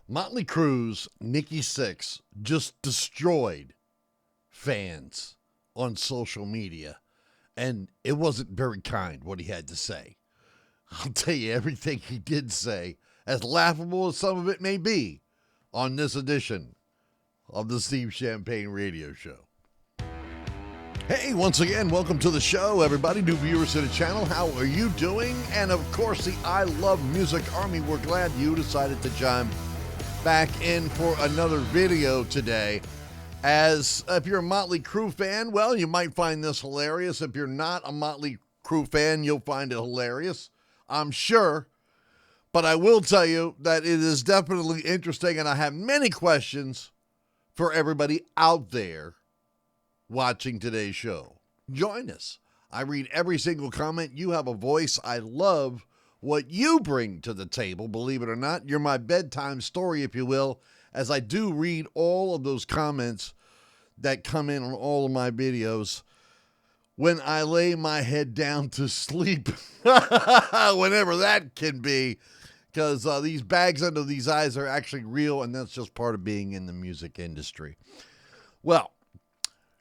Motley Crue's Nikki Sixx just destroyed fans on social media, and it wasn't very kind what he had to say. I'll tell you everything he did say, as laughable as some of it may be, on this edition of the Steve Champagne Radio Show. Hey, once again, welcome to the show, everybody. New viewers to the channel, how are you doing? And of course, the I Love Music Army, we're glad you decided to chime back in for another video today. As if you're a Motley Crue fan, well, you might find this hilarious. If you're not a Motley Crue fan, you'll find it hilarious, I'm sure. But I will tell you that it is definitely interesting, and I have many questions for everybody out there watching today's show. Join us. I read every single comment. You have a voice. I love what you bring to the table. Believe it or not, you're my bedtime story, if you will, as I do read all of those comments that come in on all of my videos when I lay my head down to sleep, whenever that can be, because these bags under these eyes are actually real, and that's just part of being in the music industry. Well,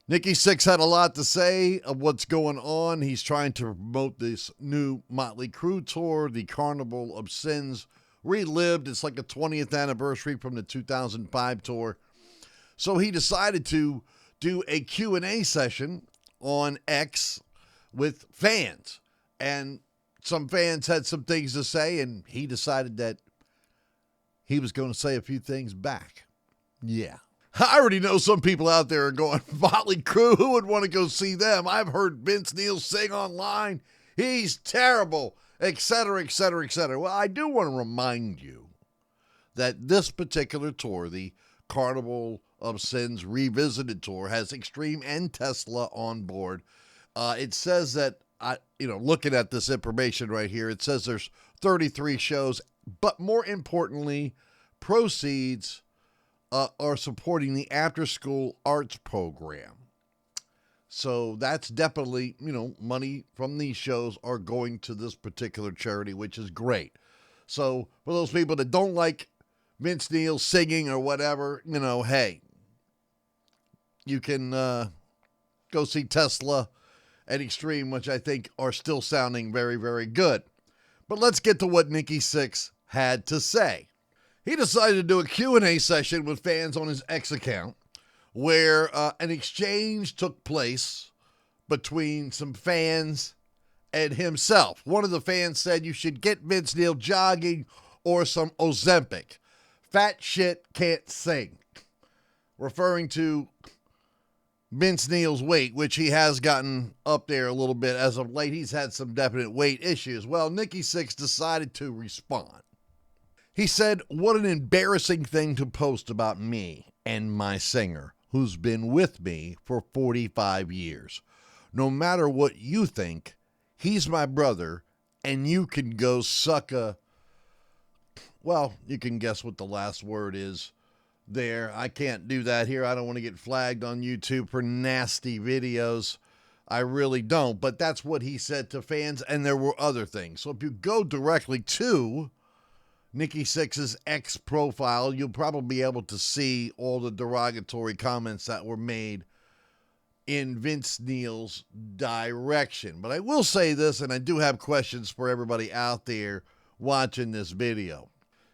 Nikki Sixx had a lot to say of what's going on. He's trying to promote this new Motley Crue tour, the Carnival of Sins Relived. It's like a 20th anniversary from the 2005 tour. So he decided to do a Q&A session on X with fans. And some fans had some things to say, and he decided that he was going to say a few things back. Yeah. I already know some people out there are going, Motley Crue, who would want to go see them? I've heard Vince Neil sing online. He's terrible, etc., etc., etc. Well, I do want to remind you that this particular tour, the Carnival of Sins Revisited tour, has Extreme and Tesla on board. It says that, looking at this information right here, it says there's 33 shows, but more importantly, proceeds are supporting the after-school arts program. So that's definitely, money from these shows are going to this particular charity, which is great. So for those people that don't like Vince Neil singing or whatever, hey, you can go see Tesla and Extreme, which I think are still sounding very, very good. But let's get to what Nikki Sixx had to say. He decided to do a Q&A session with fans on his X account where an exchange took place between some fans and himself. One of the fans said you should get Vince Neil jogging or some Ozempic. Fat shit can't sing. Referring to Vince Neil's weight, which he has gotten up there a little bit as of late. He's had some definite weight issues. Well, Nikki Sixx decided to respond. He said, what an embarrassing thing to post about me and my singer, who's been with me for 45 years. No matter what you think, he's my brother, and you can go suck a... Well, you can guess what the last word is there. I can't do that here. I don't want to get flagged on YouTube for nasty videos. I really don't, but that's what he said to fans, and there were other things. So if you go directly to Nikki Sixx's X profile, you'll probably be able to see all the derogatory comments that were made in Vince Neil's direction. But I will say this, and I do have questions for everybody out there watching this video.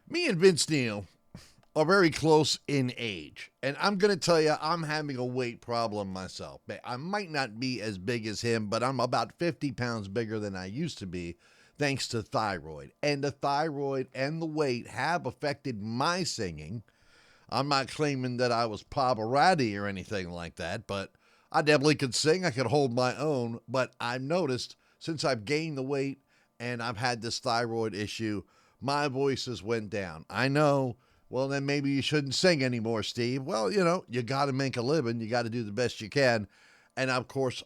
Me and Vince Neil are very close in age, and I'm going to tell you, I'm having a weight problem myself. I might not be as big as him, but I'm about 50 pounds bigger than I used to be, thanks to thyroid. And the thyroid and the weight have affected my singing. I'm not claiming that I was Pavarotti or anything like that, but I definitely could sing. I could hold my own. But I've noticed since I've gained the weight and I've had this thyroid issue, my voice has went down. I know, well, then maybe you shouldn't sing anymore, Steve. Well, you got to make a living. You got to do the best you can. And of course,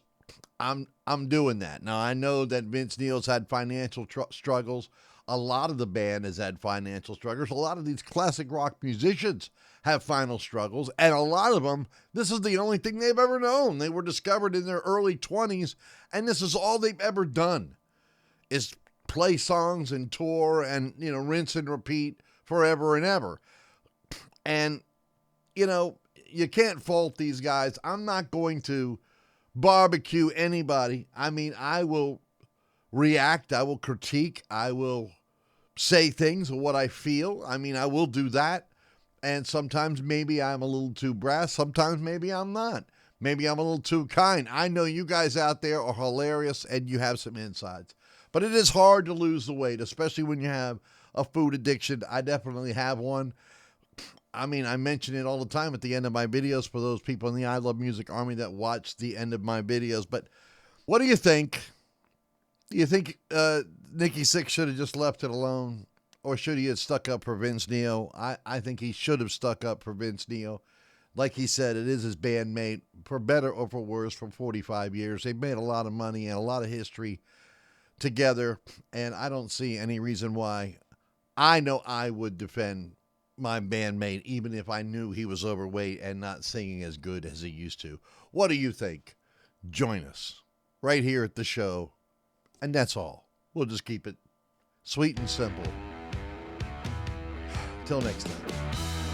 I'm doing that. Now, I know that Vince Neil's had financial struggles. A lot of the band has had financial struggles. A lot of these classic rock musicians have final struggles, and a lot of them, this is the only thing they've ever known. They were discovered in their early 20s, and this is all they've ever done, is play songs and tour and, rinse and repeat forever and ever. And, you can't fault these guys. I'm not going to barbecue anybody. I mean, I will react. I will critique. I will say things of what I feel. I mean, I will do that. And sometimes maybe I'm a little too brass. Sometimes maybe I'm not. Maybe I'm a little too kind. I know you guys out there are hilarious and you have some insides. But it is hard to lose the weight, especially when you have a food addiction. I definitely have one. I mean, I mention it all the time at the end of my videos for those people in the I Love Music Army that watch the end of my videos. But what do you think? Do you think Nikki Sixx should have just left it alone? Or should he have stuck up for Vince Neil? I think he should have stuck up for Vince Neil. Like he said, it is his bandmate, for better or for worse, for 45 years. They've made a lot of money and a lot of history together, and I don't see any reason why. I know I would defend my bandmate even if I knew he was overweight and not singing as good as he used to. What do you think? Join us right here at the show, and that's all. We'll just keep it sweet and simple. Till next time.